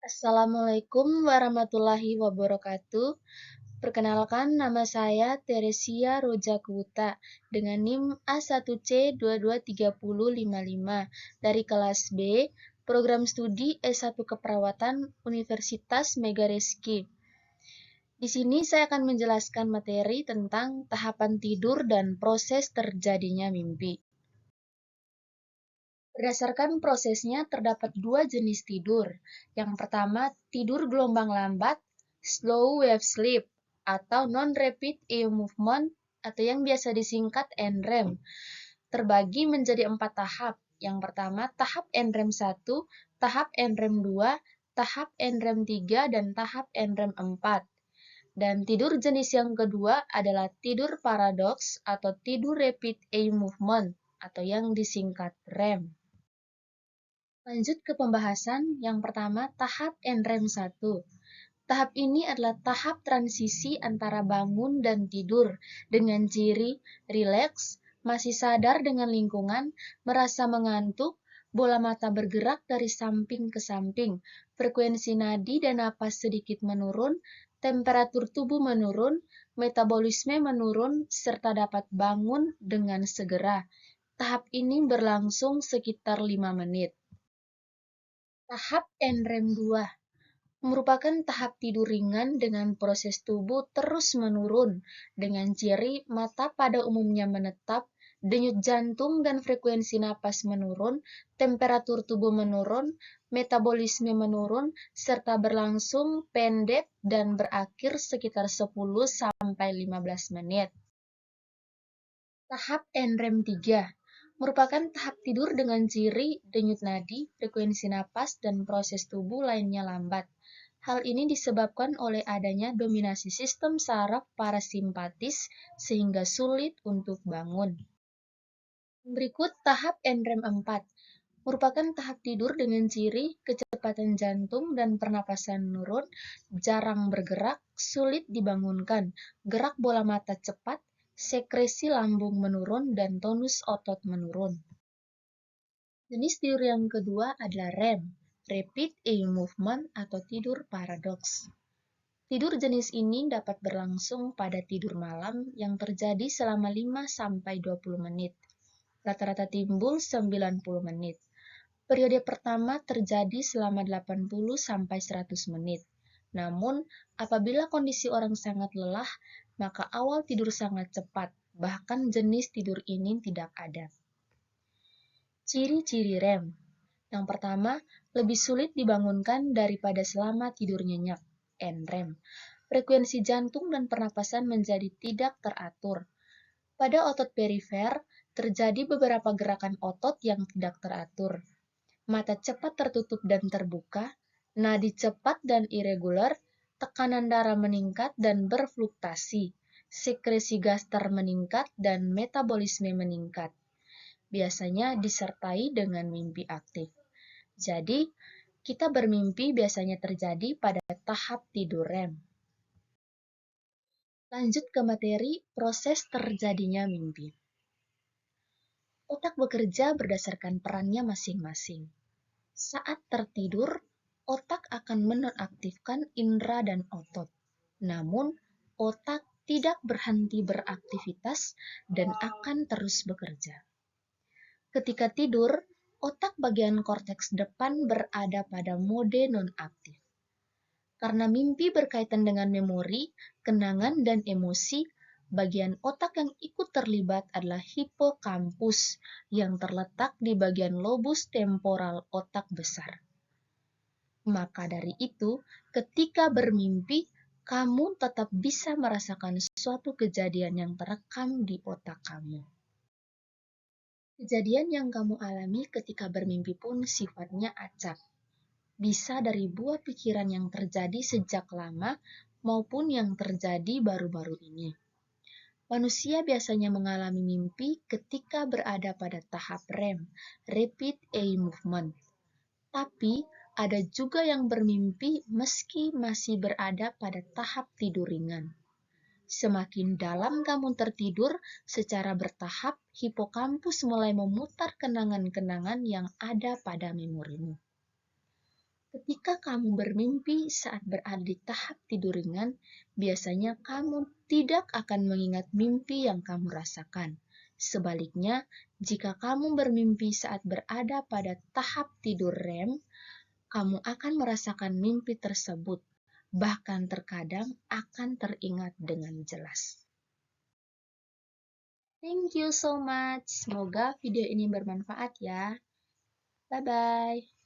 Assalamualaikum warahmatullahi wabarakatuh. Perkenalkan, nama saya Teresia Roja Kuta dengan NIM A1C223055 dari kelas B, Program Studi S1 Keperawatan Universitas Megareski. Di sini saya akan menjelaskan materi tentang tahapan tidur dan proses terjadinya mimpi. Berdasarkan prosesnya, terdapat dua jenis tidur. Yang pertama, tidur gelombang lambat, slow wave sleep, atau non-rapid eye movement, atau yang biasa disingkat NREM. Terbagi menjadi 4 tahap. Yang pertama, tahap NREM 1, tahap NREM 2, tahap NREM 3, dan tahap NREM 4. Dan tidur jenis yang kedua adalah tidur paradoks atau tidur rapid eye movement, atau yang disingkat REM. Lanjut ke pembahasan, yang pertama tahap NREM 1. Tahap ini adalah tahap transisi antara bangun dan tidur dengan ciri rileks, masih sadar dengan lingkungan, merasa mengantuk, bola mata bergerak dari samping ke samping, frekuensi nadi dan napas sedikit menurun, temperatur tubuh menurun, metabolisme menurun, serta dapat bangun dengan segera. Tahap ini berlangsung sekitar 5 menit. Tahap NREM 2 merupakan tahap tidur ringan dengan proses tubuh terus menurun, dengan ciri mata pada umumnya menetap, denyut jantung dan frekuensi napas menurun, temperatur tubuh menurun, metabolisme menurun, serta berlangsung pendek dan berakhir sekitar 10-15 menit. Tahap NREM 3 merupakan tahap tidur dengan ciri denyut nadi, frekuensi napas, dan proses tubuh lainnya lambat. Hal ini disebabkan oleh adanya dominasi sistem saraf parasimpatis sehingga sulit untuk bangun. Berikut tahap NREM 4 merupakan tahap tidur dengan ciri kecepatan jantung dan pernapasan menurun, jarang bergerak, sulit dibangunkan, gerak bola mata cepat, sekresi lambung menurun, dan tonus otot menurun. Jenis tidur yang kedua adalah REM, Rapid Eye Movement atau tidur paradoks. Tidur jenis ini dapat berlangsung pada tidur malam yang terjadi selama 5-20 menit. Rata-rata timbul 90 menit. Periode pertama terjadi selama 80-100 menit. Namun, apabila kondisi orang sangat lelah, maka awal tidur sangat cepat, bahkan jenis tidur ini tidak ada. Ciri-ciri REM. Yang pertama, lebih sulit dibangunkan daripada selama tidur nyenyak, NREM. Frekuensi jantung dan pernapasan menjadi tidak teratur. Pada otot perifer, terjadi beberapa gerakan otot yang tidak teratur. Mata cepat tertutup dan terbuka, nadi cepat dan irregular, tekanan darah meningkat dan berfluktuasi, sekresi gaster meningkat, dan metabolisme meningkat. Biasanya disertai dengan mimpi aktif. Jadi, kita bermimpi biasanya terjadi pada tahap tidur REM. Lanjut ke materi proses terjadinya mimpi. Otak bekerja berdasarkan perannya masing-masing. Saat tertidur, otak akan menonaktifkan indera dan otot. Namun, otak tidak berhenti beraktivitas dan akan terus bekerja. Ketika tidur, otak bagian korteks depan berada pada mode nonaktif. Karena mimpi berkaitan dengan memori, kenangan, dan emosi, bagian otak yang ikut terlibat adalah hipokampus yang terletak di bagian lobus temporal otak besar. Maka dari itu, ketika bermimpi, kamu tetap bisa merasakan suatu kejadian yang terekam di otak kamu. Kejadian yang kamu alami ketika bermimpi pun sifatnya acak. Bisa dari buah pikiran yang terjadi sejak lama maupun yang terjadi baru-baru ini. Manusia biasanya mengalami mimpi ketika berada pada tahap REM, Rapid Eye Movement. Tapi ada juga yang bermimpi meski masih berada pada tahap tidur ringan. Semakin dalam kamu tertidur, secara bertahap hipokampus mulai memutar kenangan-kenangan yang ada pada memorimu. Ketika kamu bermimpi saat berada di tahap tidur ringan, biasanya kamu tidak akan mengingat mimpi yang kamu rasakan. Sebaliknya, jika kamu bermimpi saat berada pada tahap tidur REM, kamu akan merasakan mimpi tersebut, bahkan terkadang akan teringat dengan jelas. Thank you so much. Semoga video ini bermanfaat ya. Bye-bye.